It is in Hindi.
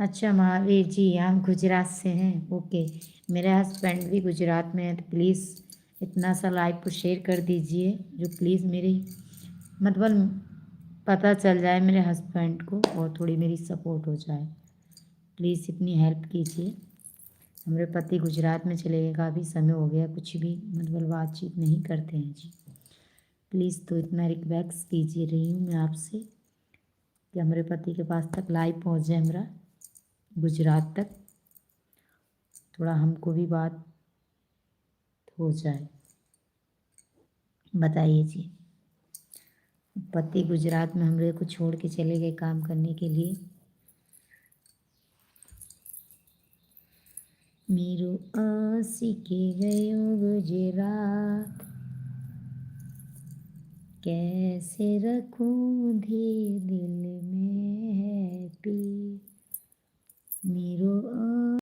अच्छा महावीर जी, आप गुजरात से हैं? ओके। मेरे हस्बैंड भी गुजरात में है, तो प्लीज़ इतना सा लाइव को शेयर कर दीजिए जो प्लीज़ मेरी मतलब पता चल जाए मेरे हस्बैंड को और थोड़ी मेरी सपोर्ट हो जाए। प्लीज़ इतनी हेल्प कीजिए। हमारे पति गुजरात में चले गए, काफ़ी समय हो गया, कुछ भी मतलब बातचीत नहीं करते हैं जी। प्लीज़ तो इतना रिक्वेस्ट कीजिए रही हूँ मैं आपसे कि हमारे पति के पास तक लाइव पहुँच जाए मेरा, गुजरात तक, थोड़ा हमको भी बात हो जाए। बताइए जी। पति गुजरात में हमरे को छोड़ के चले गए काम करने के लिए। मेरो आशिकी गयो गुजरात, कैसे रखूं धीर दिल में है पी। मेरो